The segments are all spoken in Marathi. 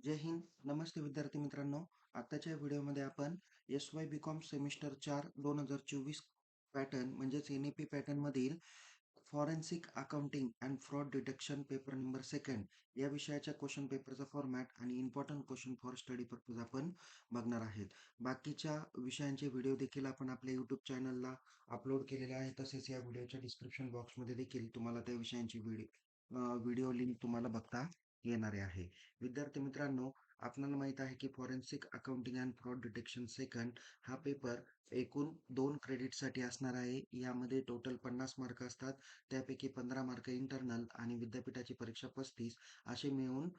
जय हिंद. नमस्ते विद्यार्थी मित्रांनो. आताच्या व्हिडिओमध्ये आपण एस-वाय बी-कॉम सेमिस्टर 4 2024 पॅटर्न म्हणजेच एन-ई-पी पॅटर्नमधील forensic accounting and fraud detection paper number 2 या विषयाच्या क्वेश्चन पेपरचा फॉर्मॅट आणि important question for study purpose आपण बघणार आहेत. बाकीच्या विषयांचे व्हिडिओ देखील आपण आपल्या यूट्यूब चॅनलला अपलोड केलेले आहे. तसेच या व्हिडिओच्या डिस्क्रिप्शन बॉक्समध्ये देखील तुम्हाला त्या विषयांची व्हिडिओ लिंक तुम्हाला बघता येणारे आहे. विद्यार्थी मित्रांनो, आपल्याला माहित आहे की forensic accounting and fraud detection second हा पेपर एकूण 2 क्रेडिटसाठी असणार आहे. यामध्ये टोटल 50 मार्क असतात. त्यापैकी 15 मार्क इंटरनल आणि विद्यापीठाची परीक्षा 35 असे मिळून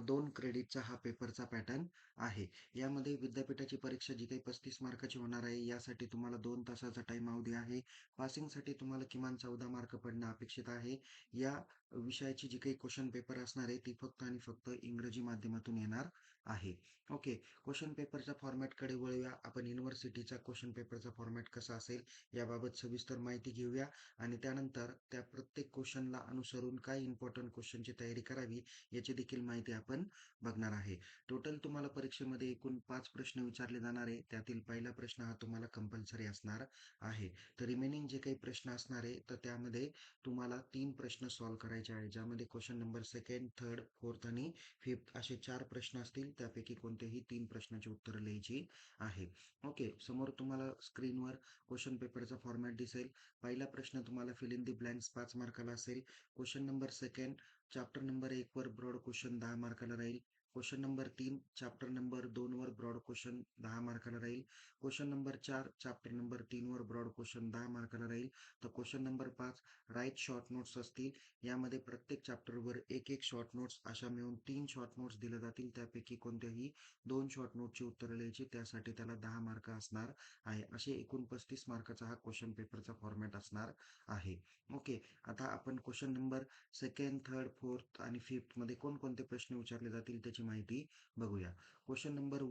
2 क्रेडिटचा हा पेपरचा पॅटर्न आहे. यामध्ये विद्यापीठाची परीक्षा जी काही 35 मार्काची होणार आहे, यासाठी तुम्हाला 2 तासाचा टाइम अवधी आहे. पासिंगसाठी तुम्हाला किमान 14 मार्क पडणं अपेक्षित आहे. या विषयाची जी काही क्वेश्चन पेपर असणार आहे ती फक्त आणि फक्त इंग्रजी माध्यमातून येणार आहे. ओके. क्वेश्चन पेपरच्या फॉर्मॅटकडे वळूया. आपण युनिव्हर्सिटीचा क्वेश्चन पेपरचा फॉर्मॅट कसा असेल याबाबत सविस्तर माहिती घेऊया आणि त्यानंतर त्या प्रत्येक क्वेश्चनला अनुसरून काय इम्पॉर्टंट क्वेश्चनची तयारी करावी याची देखील माहिती आपण बघणार आहे. टोटल तुम्हाला परीक्षेमध्ये एकूण 5 प्रश्न विचारले जाणार आहे. त्यातील पहिला प्रश्न हा तुम्हाला कंपल्सरी असणार आहे. तर रिमेनिंग जे काही प्रश्न असणार आहे तर त्यामध्ये तुम्हाला 3 प्रश्न सॉल्व्ह करायचे आहेत. ज्यामध्ये question number 2nd, 3rd, 4th आणि 5th असे 4 प्रश्न असतील. त्यापैकी कोणतेही 3 प्रश्नाची उत्तरं लिहायची आहे. ओके. समोर तुम्हाला स्क्रीनवर क्वेश्चन पेपरचा फॉर्मॅट दिसेल. पहिला प्रश्न तुम्हाला फिल इन द ब्लँक्स 5 मार्काला असेल. Question number 2nd chapter number 1 वर ब्रॉड क्वेश्चन 10 मार्काला राहील. क्वेश्चन नंबर 3 चॅप्टर नंबर 2 वर ब्रॉड क्वेश्चन 10 मार्काला राहील. क्वेश्चन नंबर 4 चॅप्टर नंबर 3 वर ब्रॉड क्वेश्चन 10 मार्काला राहील. तर question number 5 write short notes असतील. यामध्ये प्रत्येक चॅप्टरवर एक एक शॉर्ट नोट्स अशा मिळून 3 शॉर्ट नोट्स दिल्या जातील. त्यापैकी कोणत्याही 2 शॉर्ट नोटची उत्तरं लिहायची. त्यासाठी त्याला 10 मार्क असणार आहे. असे एकूण 35 मार्काचा हा क्वेश्चन पेपरचा फॉर्मॅट असणार आहे. ओके. आता आपण question number 2nd, 3rd, 4th आणि 5th मध्ये कोणकोणते प्रश्न विचारले जातील त्याची माहिती बघूया. Question number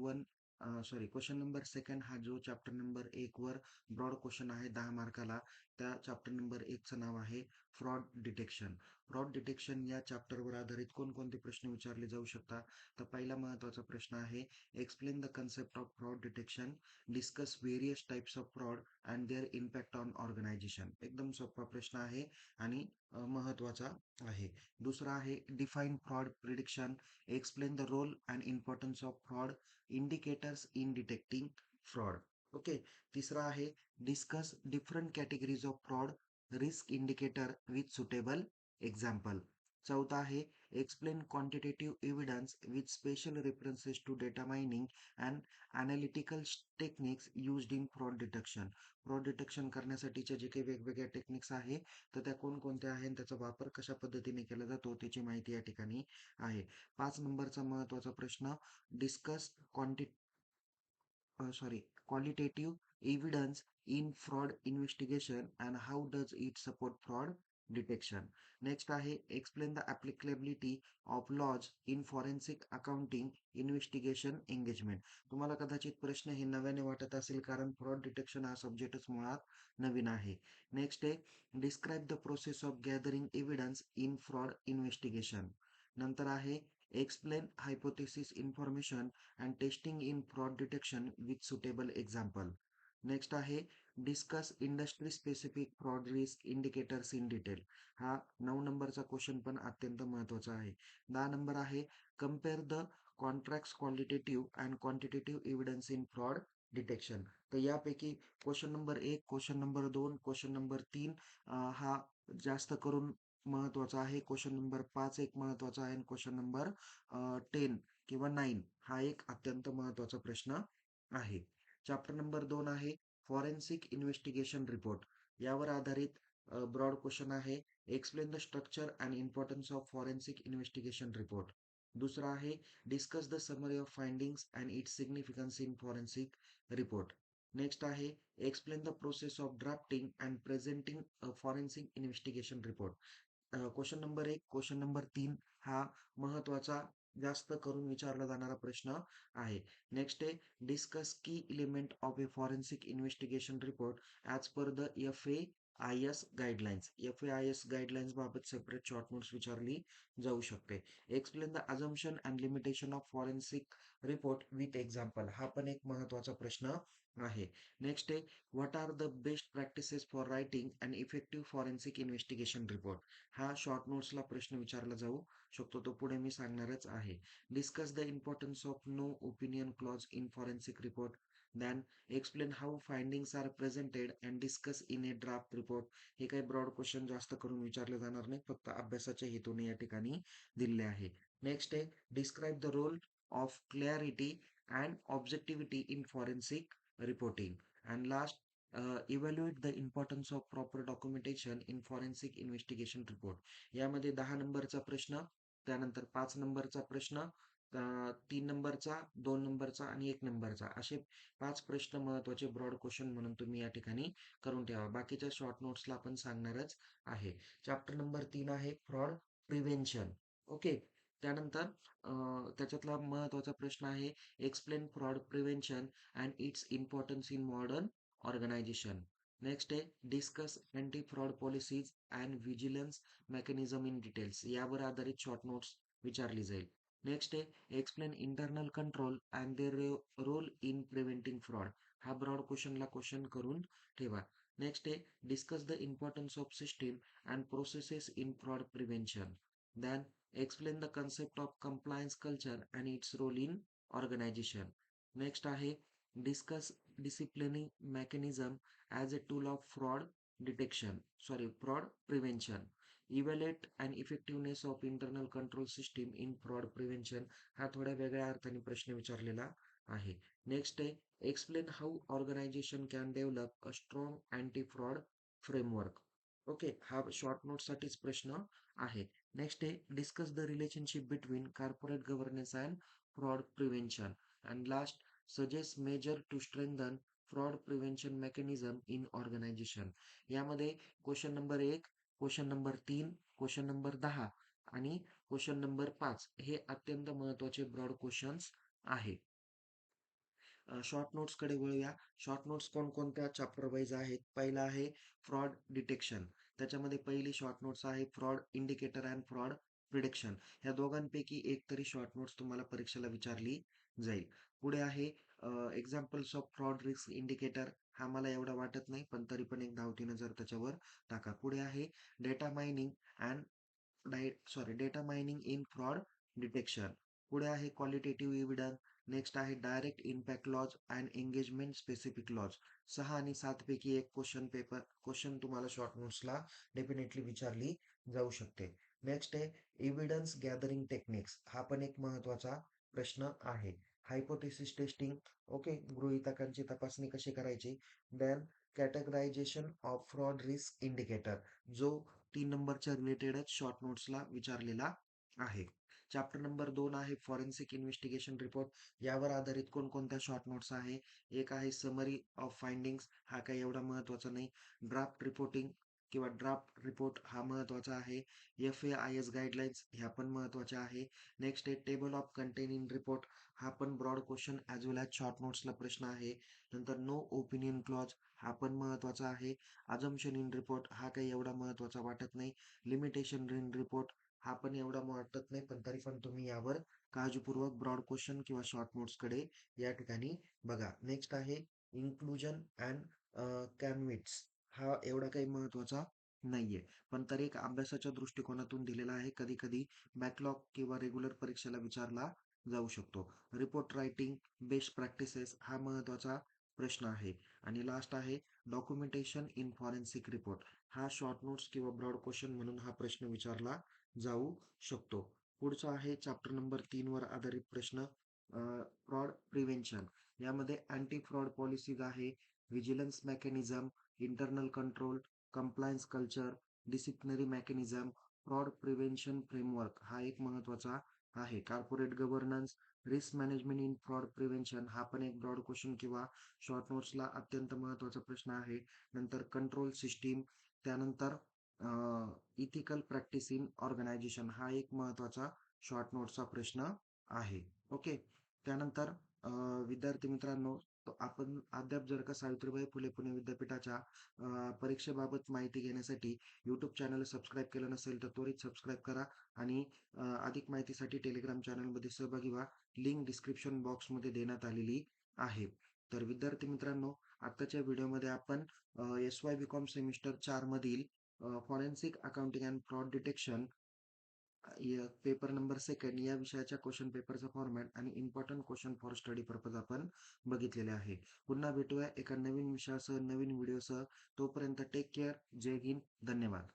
question number 2nd हा जो चॅप्टर नंबर 1 वर ब्रॉड क्वेश्चन आहे 10 मार्काला, त्या चॅप्टर नंबर 1 चं नाव आहे फ्रॉड डिटेक्शन. फ्रॉड डिटेक्शन या चॅप्टरवर आधारित कोणकोणते प्रश्न विचारले जाऊ शकतात? तर पहिला महत्त्वाचा प्रश्न आहे, explain the concept of fraud detection, discuss various types of fraud and their impact on organisation. एकदम सोपा प्रश्न आहे आणि महत्त्वाचा आहे. दुसरा आहे, define fraud prediction, explain the role and importance of fraud indicators in detecting fraud. Okay. तिसरा आहे, discuss different categories of fraud risk indicator with suitable example. चौथा आहे, explain quantitative evidence with special references to data mining and analytical techniques used in fraud detection. Fraud detection करण्यासाठीच्या जे काही वेगवेगळ्या टेक्निक्स आहे तर त्या कोणकोणत्या आहे आणि त्याचा वापर कशा पद्धतीने केला जातो त्याची माहिती या ठिकाणी आहे. 5 नंबरचा महत्त्वाचा प्रश्न, discuss qualitative evidence in fraud investigation and how does it support fraud detection. Next आहे, explain the applicability of laws in forensic accounting investigation engagement. तुम्हाला कदाचित प्रश्न हे नव्याने वाटत असेल कारण फ्रॉड डिटेक्शन हा सब्जेक्टच मुळात नवीन आहे. नेक्स्ट आहे, describe the process of gathering evidence in fraud investigation. नंतर आहे, explain hypothesis information and testing in fraud detection with suitable example. Next आहे, discuss industry specific fraud risk indicators in detail. हा 9 नंबरचा क्वेश्चन पण अत्यंत महत्त्वाचा आहे. 10 नंबर आहे, compare the contracts qualitative and quantitative evidence in fraud detection. तर यापैकी question number 1, question number 2, question number 3 हा जास्त करून महत्त्वाचा आहे. क्वेश्चन नंबर 5 एक महत्त्वाचा आहे आणि क्वेश्चन नंबर 10 किंवा 9 हा एक अत्यंत महत्त्वाचा प्रश्न आहे. चॅप्टर नंबर 2 आहे फॉरेन्सिक इन्व्हेस्टिगेशन रिपोर्ट. यावर आधारित ब्रॉड क्वेश्चन आहे, explain the structure and importance of forensic investigation report. दुसरा आहे, discuss the summary of findings and its significance in forensic report. Next आहे, explain the process of drafting and presenting forensic investigation report. Question number 1, question number 3 हा महत्त्वाचा जास्त करून विचारला जाणारा प्रश्न आहे. नेक्स्ट आहे, discuss key element of a forensic investigation report as per the F A FAIS guidelines. FAIS guidelines बाबत सेपरेट शॉर्ट नोट्स विचारली जाऊ शकते. Explain the assumption and limitation of forensic report with example. हा पण एक महत्त्वाचा प्रश्न आहे. नेक्स्ट आहे, what are the best practices for writing and effective forensic investigation report. हा शॉर्ट नोट्सला प्रश्न विचारला जाऊ शकतो. तो पुढे मी सांगणारच आहे. Discuss the importance of no opinion clause in forensic report. Then explain how findings are presented and discuss in a draft report. हे काही ब्रॉड क्वेश्चन जास्त करून विचारले जाणार नाही, फक्त अभ्यासाच्या हेतूने या ठिकाणी दिले आहे. नेक्स्ट आहे, describe the role of clarity and objectivity in forensic reporting. And last, evaluate the importance of proper documentation in forensic investigation report. यामध्ये 10 नंबरचा प्रश्न, त्यानंतर 5 नंबरचा प्रश्न, 3 नंबरचा, 2 नंबरचा आणि 1 नंबरचा, असे 5 प्रश्न महत्त्वाचे ब्रॉड क्वेश्चन म्हणून तुम्ही या ठिकाणी करून ठेवा. बाकीच्या शॉर्ट नोट्सला आपण सांगणारच आहे. चॅप्टर नंबर 3 आहे फ्रॉड प्रिव्हेन्शन. ओके. त्यानंतर त्याच्यातला महत्त्वाचा प्रश्न आहे, explain fraud prevention and its importance in modern organization. Next आहे, discuss anti fraud policies and vigilance mechanism in details. यावर आधारित शॉर्ट नोट्स विचारली जाईल. नेक्स्ट आहे, explain internal control and their role in preventing fraud. हा ब्रॉड क्वेश्चनला क्वेश्चन करून ठेवा. नेक्स्ट आहे, discuss the importance of system and processes in fraud prevention. Then explain the concept of compliance culture and its role in organisation. Next आहे, discuss disciplining mechanism as a tool of fraud prevention. Evaluate and effectiveness of internal control system in fraud prevention. हा थोड्या वेगळ्या अर्थाने प्रश्न विचारलेला आहे. नेक्स्ट आहे, explain how organisation can develop a strong anti fraud framework. Okay, हा शॉर्ट नोटसाठीच प्रश्न आहे. नेक्स्ट आहे, discuss the relationship between corporate governance and fraud prevention. And last, suggest measure to strengthen fraud prevention mechanism in organisation. यामध्ये question number 1, question number 3, question number 10 आणि क्वेश्चन नंबर 5 हे अत्यंत महत्त्वाचे ब्रॉड क्वेश्चन्स आहे. शॉर्ट नोट्सकडे वळूया. शॉर्ट नोट्स कोणकोणत्या चॅप्टर वाईज आहेत? पहिला आहे फ्रॉड डिटेक्शन. त्याच्यामध्ये पहिली शॉर्ट नोट्स आहे fraud indicator and fraud prediction. ह्या दोघांपैकी एक तरी शॉर्ट नोट्स तुम्हाला परीक्षेला विचारली जाईल. पुढे आहे examples of fraud risk indicator. हा मला एवढा वाटत नाही, पण तरी पण एक धावती नजर त्याच्यावर टाका. पुढे आहे data mining and data mining in fraud detection. पुढे आहे क्वालिटेटिव्ह एव्हिडन्स. नेक्स्ट आहे direct impact laws and engagement specific laws. 6 आणि 7 पैकी एक क्वेश्चन तुम्हाला शॉर्ट नोट्सला डेफिनेटली विचारली जाऊ शकते. नेक्स्ट आहे एव्हिडन्स गॅदरिंग टेक्निक्स. हा पण एक महत्त्वाचा प्रश्न आहे. Hypothesis testing. ओके, गृहीतकांची तपासणी कशी करायची. Then categorisation of fraud risk indicator, जो 3 नंबरच्या रिलेटेडच शॉर्ट नोट्सला विचारलेला आहे. चॅप्टर नंबर 2 आहे फॉरेन्सिक इन्व्हेस्टिगेशन रिपोर्ट. यावर आधारित कोणकोणत्या शॉर्ट नोट्स आहे? एक आहे समरी ऑफ फाइंडिंग्स. हा काही एवढा महत्त्वाचा नाही. ड्राफ्ट रिपोर्टिंग किंवा ड्राफ्ट रिपोर्ट हा महत्त्वाचा आहे. FAIS गाईडलाईन्स ह्या पण महत्त्वाच्या आहे. नेक्स्ट आहे table of contain in report. हा पण ब्रॉड क्वेश्चन ॲज वेल ॲज शॉर्ट नोट्सला प्रश्न आहे. नंतर नो ओपिनियन क्लॉज हा पण महत्त्वाचा आहे. अझम्पशन इन रिपोर्ट हा काही एवढा महत्त्वाचा वाटत नाही. लिमिटेशन इन रिपोर्ट हा पण एवढा वाटत नाही, पण तरी पण तुम्ही यावर काळजीपूर्वक ब्रॉड क्वेश्चन किंवा शॉर्ट नोट्सकडे या ठिकाणी बघा. नेक्स्ट आहे इन्क्लुजन अँड कॅनविट्स. हा एवढा काही महत्त्वाचा नाहीये, पण तरी एक अभ्यासाच्या दृष्टिकोनातून दिलेला आहे. कधी कधी बॅकलॉग किंवा रेग्युलर परीक्षेला विचारला जाऊ शकतो. रिपोर्ट रायटिंग बेस्ट प्रॅक्टिसेस हा महत्त्वाचा प्रश्न आहे. आणि लास्ट आहे डॉक्युमेंटेशन इन फॉरेन्सिक रिपोर्ट. हा शॉर्ट नोट्स किंवा ब्रॉड क्वेश्चन म्हणून हा प्रश्न विचारला जाऊ शकतो. पुढचा आहे चॅप्टर नंबर 3 वर आधारित प्रश्न, फ्रॉड प्रिव्हेन्शन. यामध्ये अँटी फ्रॉड पॉलिसीज आहे, vigilance mechanism, internal control, compliance culture, disciplinary mechanism, fraud prevention framework हा एक महत्त्वाचा आहे. Corporate governance, risk management in fraud prevention हा पण एक ब्रॉड क्वेश्चन किंवा शॉर्ट नोट्सला अत्यंत महत्त्वाचा प्रश्न आहे. नंतर कंट्रोल सिस्टीम, त्यानंतर इथिकल प्रॅक्टिस इन ऑर्गनायझेशन हा एक महत्त्वाचा शॉर्ट नोट्सचा प्रश्न आहे. ओके. त्यानंतर विद्यार्थी मित्रांनो, तो आपण अद्याप जर का सावित्रीबाई फुले पुणे विद्यापीठाच्या परीक्षेबाबत माहिती घेण्यासाठी यूट्यूब चॅनल सबस्क्राईब केलं नसेल तर त्वरित सबस्क्राईब करा आणि अधिक माहितीसाठी टेलिग्राम चॅनलमध्ये सहभागी व्हा. लिंक डिस्क्रिप्शन बॉक्समध्ये देण्यात आलेली आहे. तर विद्यार्थी मित्रांनो, आत्ताच्या व्हिडिओमध्ये आपण एस-वाय बी-कॉम सेमिस्टर 4 मधील forensic accounting and fraud detection paper number second या विषयाच्या क्वेश्चन पेपरचा फॉर्मॅट आणि important question for study purpose आपण बघितलेले आहे. पुन्हा भेटूया एका नवीन विषयासह नवीन व्हिडिओसह. तोपर्यंत टेक केअर. जय हिंद. धन्यवाद.